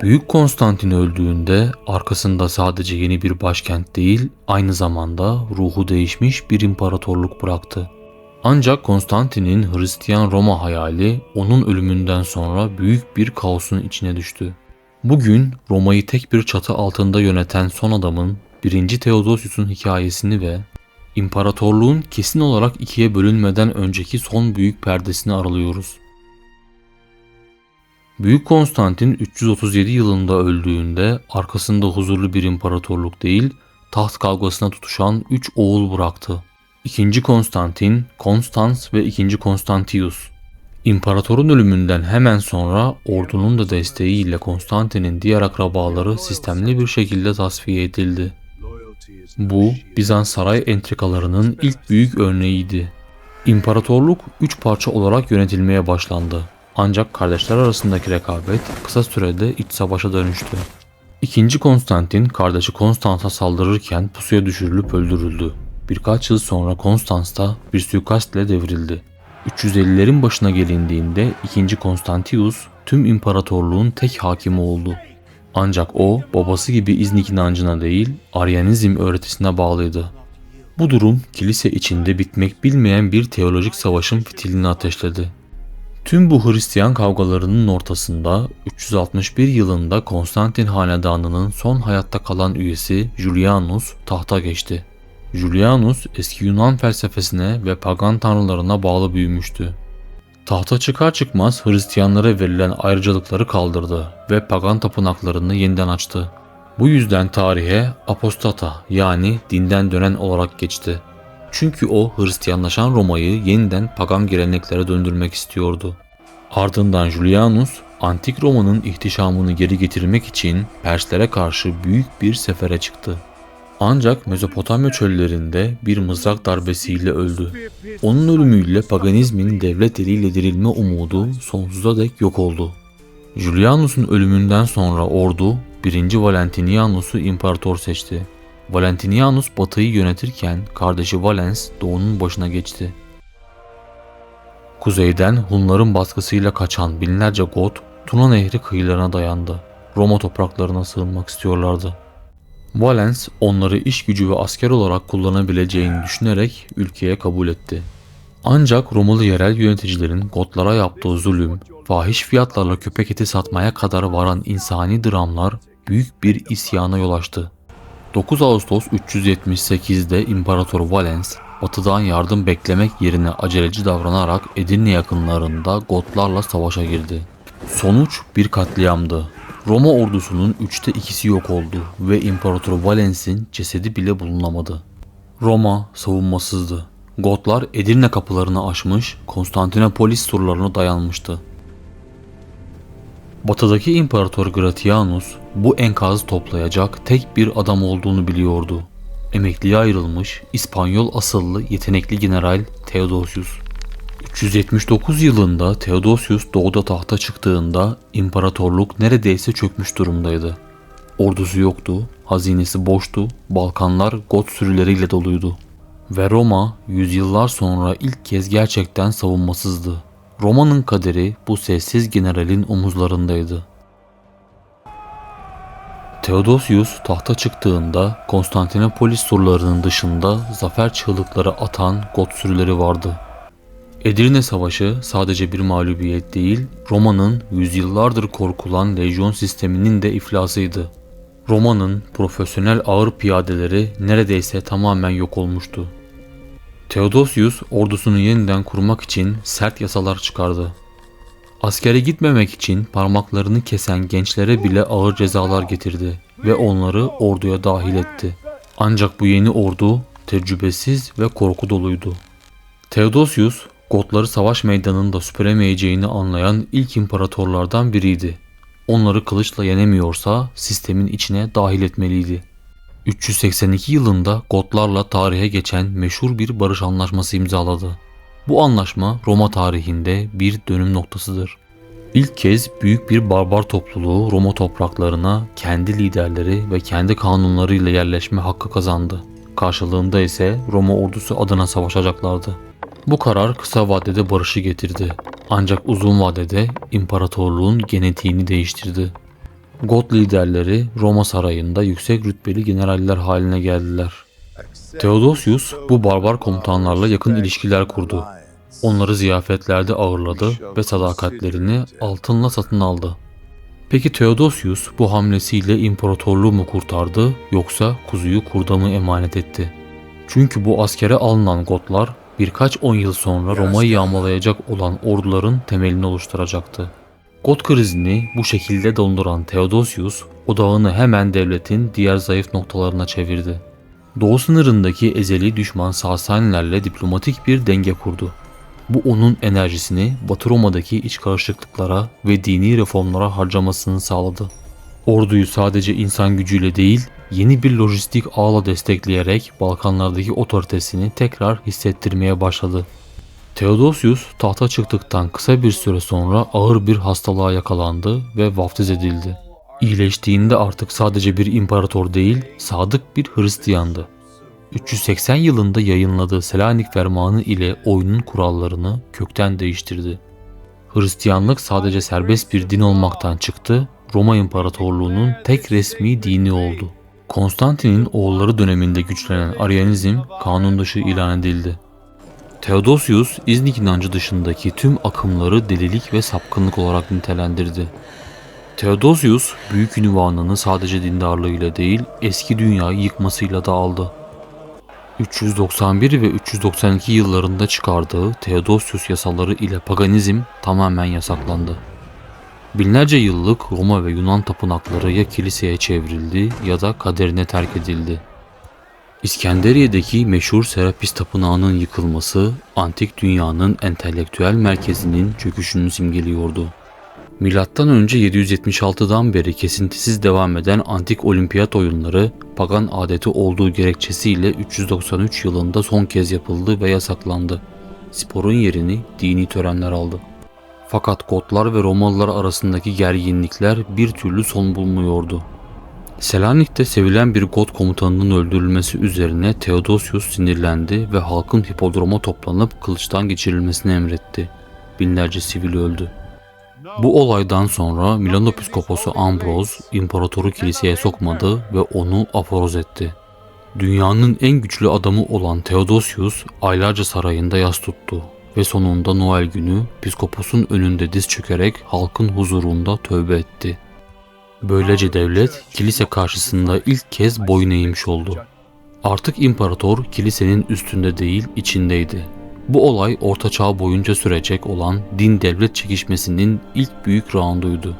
Büyük Konstantin öldüğünde arkasında sadece yeni bir başkent değil, aynı zamanda ruhu değişmiş bir imparatorluk bıraktı. Ancak Konstantin'in Hristiyan Roma hayali onun ölümünden sonra büyük bir kaosun içine düştü. Bugün Roma'yı tek bir çatı altında yöneten son adamın 1. Theodosius'un hikayesini ve imparatorluğun kesin olarak ikiye bölünmeden önceki son büyük perdesini aralıyoruz. Büyük Konstantin 337 yılında öldüğünde arkasında huzurlu bir imparatorluk değil, taht kavgasına tutuşan 3 oğul bıraktı. İkinci Konstantin, Konstans ve ikinci Konstantius. İmparatorun ölümünden hemen sonra ordunun da desteğiyle Konstantin'in diğer akrabaları sistemli bir şekilde tasfiye edildi. Bu Bizans saray entrikalarının ilk büyük örneğiydi. İmparatorluk 3 parça olarak yönetilmeye başlandı. Ancak kardeşler arasındaki rekabet kısa sürede iç savaşa dönüştü. İkinci Konstantin kardeşi Konstans'a saldırırken pusuya düşürülüp öldürüldü. Birkaç yıl sonra Konstans da bir suikastle devrildi. 350'lerin başına gelindiğinde 2. Konstantius tüm imparatorluğun tek hakimi oldu. Ancak o babası gibi İznik inancına değil Aryanizm öğretisine bağlıydı. Bu durum kilise içinde bitmek bilmeyen bir teolojik savaşın fitilini ateşledi. Tüm bu Hristiyan kavgalarının ortasında 361 yılında Konstantin hanedanının son hayatta kalan üyesi Julianus tahta geçti. Julianus eski Yunan felsefesine ve pagan tanrılarına bağlı büyümüştü. Tahta çıkar çıkmaz Hristiyanlara verilen ayrıcalıkları kaldırdı ve pagan tapınaklarını yeniden açtı. Bu yüzden tarihe apostata yani dinden dönen olarak geçti. Çünkü o Hristiyanlaşan Roma'yı yeniden pagan geleneklere döndürmek istiyordu. Ardından Julianus, Antik Roma'nın ihtişamını geri getirmek için Perslere karşı büyük bir sefere çıktı. Ancak Mezopotamya çöllerinde bir mızrak darbesiyle öldü. Onun ölümüyle paganizmin devlet eliyle dirilme umudu sonsuza dek yok oldu. Julianus'un ölümünden sonra ordu 1. Valentinianus'u imparator seçti. Valentinianus batıyı yönetirken kardeşi Valens doğunun başına geçti. Kuzeyden Hunların baskısıyla kaçan binlerce Got Tuna Nehri kıyılarına dayandı. Roma topraklarına sığınmak istiyorlardı. Valens onları iş gücü ve asker olarak kullanabileceğini düşünerek ülkeye kabul etti. Ancak Romalı yerel yöneticilerin Gotlara yaptığı zulüm, fahiş fiyatlarla köpek eti satmaya kadar varan insani dramlar büyük bir isyana yol açtı. 9 Ağustos 378'de İmparator Valens, batıdan yardım beklemek yerine aceleci davranarak Edirne yakınlarında Gotlarla savaşa girdi. Sonuç bir katliamdı. Roma ordusunun 2/3 yok oldu ve İmparator Valens'in cesedi bile bulunamadı. Roma savunmasızdı. Gotlar Edirne kapılarını aşmış, Konstantinopolis surlarına dayanmıştı. Batıdaki İmparator Gratianus bu enkazı toplayacak tek bir adam olduğunu biliyordu. Emekliye ayrılmış İspanyol asıllı yetenekli general Theodosius. 379 yılında Theodosius doğuda tahta çıktığında imparatorluk neredeyse çökmüş durumdaydı. Ordusu yoktu, hazinesi boştu, Balkanlar Got sürüleriyle doluydu. Ve Roma yüzyıllar sonra ilk kez gerçekten savunmasızdı. Roma'nın kaderi bu sessiz generalin omuzlarındaydı. Theodosius tahta çıktığında Konstantinopolis surlarının dışında zafer çığlıkları atan Got sürüleri vardı. Edirne Savaşı sadece bir mağlubiyet değil, Roma'nın yüzyıllardır korkulan lejyon sisteminin de iflasıydı. Roma'nın profesyonel ağır piyadeleri neredeyse tamamen yok olmuştu. Theodosius ordusunu yeniden kurmak için sert yasalar çıkardı. Askere gitmemek için parmaklarını kesen gençlere bile ağır cezalar getirdi ve onları orduya dahil etti. Ancak bu yeni ordu tecrübesiz ve korku doluydu. Theodosius, Gotları savaş meydanında süpüremeyeceğini anlayan ilk imparatorlardan biriydi. Onları kılıçla yenemiyorsa sistemin içine dahil etmeliydi. 382 yılında Gotlarla tarihe geçen meşhur bir barış anlaşması imzaladı. Bu anlaşma Roma tarihinde bir dönüm noktasıdır. İlk kez büyük bir barbar topluluğu Roma topraklarına kendi liderleri ve kendi kanunlarıyla yerleşme hakkı kazandı. Karşılığında ise Roma ordusu adına savaşacaklardı. Bu karar kısa vadede barışı getirdi. Ancak uzun vadede imparatorluğun genetiğini değiştirdi. Got liderleri Roma sarayında yüksek rütbeli generaller haline geldiler. Theodosius bu barbar komutanlarla yakın ilişkiler kurdu. Onları ziyafetlerde ağırladı ve sadakatlerini altınla satın aldı. Peki Theodosius bu hamlesiyle imparatorluğu mu kurtardı yoksa kuzuyu kurda mı emanet etti? Çünkü bu askere alınan Gotlar birkaç 10 yıl sonra Roma'yı yağmalayacak olan orduların temelini oluşturacaktı. Got krizini bu şekilde donduran Theodosius odağını hemen devletin diğer zayıf noktalarına çevirdi. Doğu sınırındaki ezeli düşman Sasanilerle diplomatik bir denge kurdu. Bu onun enerjisini Batı Roma'daki iç karışıklıklara ve dini reformlara harcamasını sağladı. Orduyu sadece insan gücüyle değil, yeni bir lojistik ağla destekleyerek Balkanlardaki otoritesini tekrar hissettirmeye başladı. Theodosius tahta çıktıktan kısa bir süre sonra ağır bir hastalığa yakalandı ve vaftiz edildi. İyileştiğinde artık sadece bir imparator değil, sadık bir Hristiyandı. 380 yılında yayınladığı Selanik Fermanı ile oyunun kurallarını kökten değiştirdi. Hristiyanlık sadece serbest bir din olmaktan çıktı, Roma İmparatorluğu'nun tek resmi dini oldu. Konstantin'in oğulları döneminde güçlenen Arianizm kanun dışı ilan edildi. Theodosius, İznik inancı dışındaki tüm akımları delilik ve sapkınlık olarak nitelendirdi. Theodosius, büyük ünvanını sadece dindarlığıyla değil, eski dünyayı yıkmasıyla da aldı. 391 ve 392 yıllarında çıkardığı Theodosius yasaları ile paganizm tamamen yasaklandı. Binlerce yıllık Roma ve Yunan tapınakları ya kiliseye çevrildi ya da kaderine terk edildi. İskenderiye'deki meşhur Serapis Tapınağı'nın yıkılması, antik dünyanın entelektüel merkezinin çöküşünü simgeliyordu. Milattan önce 776'dan beri kesintisiz devam eden antik olimpiyat oyunları, pagan adeti olduğu gerekçesiyle 393 yılında son kez yapıldı ve yasaklandı. Sporun yerini dini törenler aldı. Fakat Gotlar ve Romalılar arasındaki gerginlikler bir türlü son bulmuyordu. Selanik'te sevilen bir Got komutanının öldürülmesi üzerine Theodosius sinirlendi ve halkın hipodroma toplanıp kılıçtan geçirilmesini emretti. Binlerce sivil öldü. Bu olaydan sonra Milano Piskoposu Ambros, imparatoru kiliseye sokmadı ve onu aforoz etti. Dünyanın en güçlü adamı olan Theodosius aylarca sarayında yas tuttu ve sonunda Noel günü Piskopos'un önünde diz çökerek halkın huzurunda tövbe etti. Böylece devlet kilise karşısında ilk kez boyun eğmiş oldu. Artık imparator kilisenin üstünde değil içindeydi. Bu olay Orta Çağ boyunca sürecek olan din-devlet çekişmesinin ilk büyük raunduydu.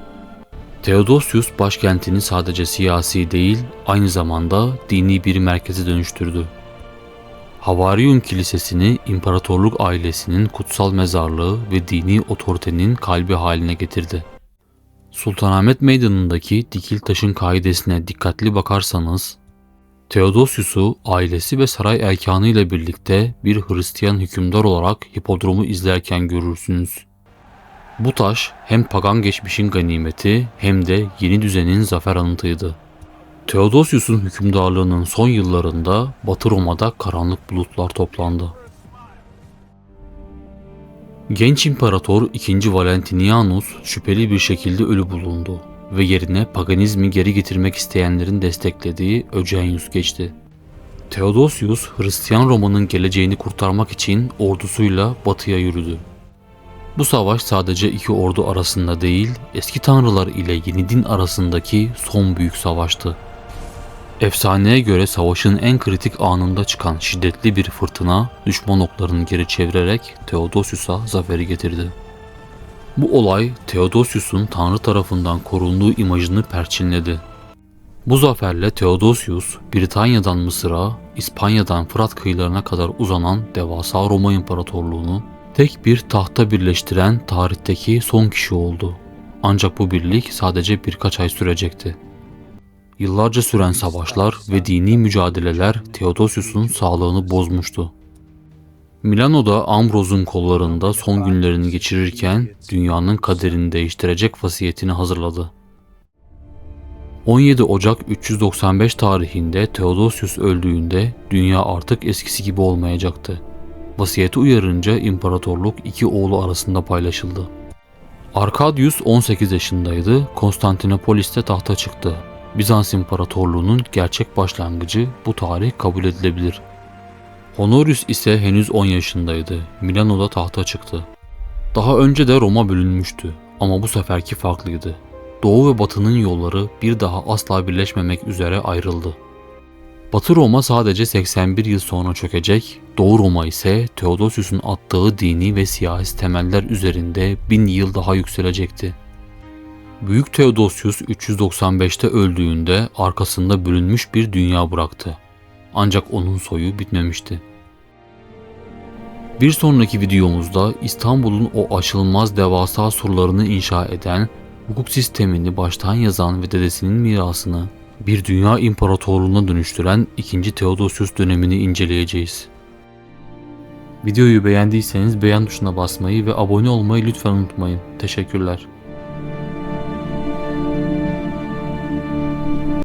Theodosius başkentini sadece siyasi değil, aynı zamanda dini bir merkeze dönüştürdü. Havarium Kilisesi'ni imparatorluk ailesinin kutsal mezarlığı ve dini otoritenin kalbi haline getirdi. Sultanahmet Meydanı'ndaki dikil taşın kaidesine dikkatli bakarsanız, Theodosius'u ailesi ve saray erkanı ile birlikte bir Hristiyan hükümdar olarak hipodromu izlerken görürsünüz. Bu taş hem pagan geçmişin ganimeti hem de yeni düzenin zafer anıtıydı. Theodosius'un hükümdarlığının son yıllarında Batı Roma'da karanlık bulutlar toplandı. Genç imparator II. Valentinianus şüpheli bir şekilde ölü bulundu ve yerine paganizmi geri getirmek isteyenlerin desteklediği Eugenius geçti. Theodosius, Hristiyan Roma'nın geleceğini kurtarmak için ordusuyla batıya yürüdü. Bu savaş sadece iki ordu arasında değil, eski tanrılar ile yeni din arasındaki son büyük savaştı. Efsaneye göre savaşın en kritik anında çıkan şiddetli bir fırtına, düşman oklarını geri çevirerek Theodosius'a zaferi getirdi. Bu olay Theodosius'un Tanrı tarafından korunduğu imajını perçinledi. Bu zaferle Theodosius, Britanya'dan Mısır'a, İspanya'dan Fırat kıyılarına kadar uzanan devasa Roma İmparatorluğunu tek bir tahta birleştiren tarihteki son kişi oldu. Ancak bu birlik sadece birkaç ay sürecekti. Yıllarca süren savaşlar ve dini mücadeleler Theodosius'un sağlığını bozmuştu. Milano'da Ambros'un kollarında son günlerini geçirirken dünyanın kaderini değiştirecek vasiyetini hazırladı. 17 Ocak 395 tarihinde Theodosius öldüğünde dünya artık eskisi gibi olmayacaktı. Vasiyeti uyarınca imparatorluk iki oğlu arasında paylaşıldı. Arkadius 18 yaşındaydı, Konstantinopolis'te tahta çıktı. Bizans İmparatorluğu'nun gerçek başlangıcı bu tarih kabul edilebilir. Honorius ise henüz 10 yaşındaydı, Milano'da tahta çıktı. Daha önce de Roma bölünmüştü ama bu seferki farklıydı. Doğu ve Batı'nın yolları bir daha asla birleşmemek üzere ayrıldı. Batı Roma sadece 81 yıl sonra çökecek, Doğu Roma ise Theodosius'un attığı dini ve siyasi temeller üzerinde 1000 yıl daha yükselecekti. Büyük Theodosius 395'te öldüğünde arkasında bölünmüş bir dünya bıraktı. Ancak onun soyu bitmemişti. Bir sonraki videomuzda İstanbul'un o aşılmaz devasa surlarını inşa eden, hukuk sistemini baştan yazan ve dedesinin mirasını bir dünya imparatorluğuna dönüştüren 2. Theodosius dönemini inceleyeceğiz. Videoyu beğendiyseniz beğen tuşuna basmayı ve abone olmayı lütfen unutmayın. Teşekkürler.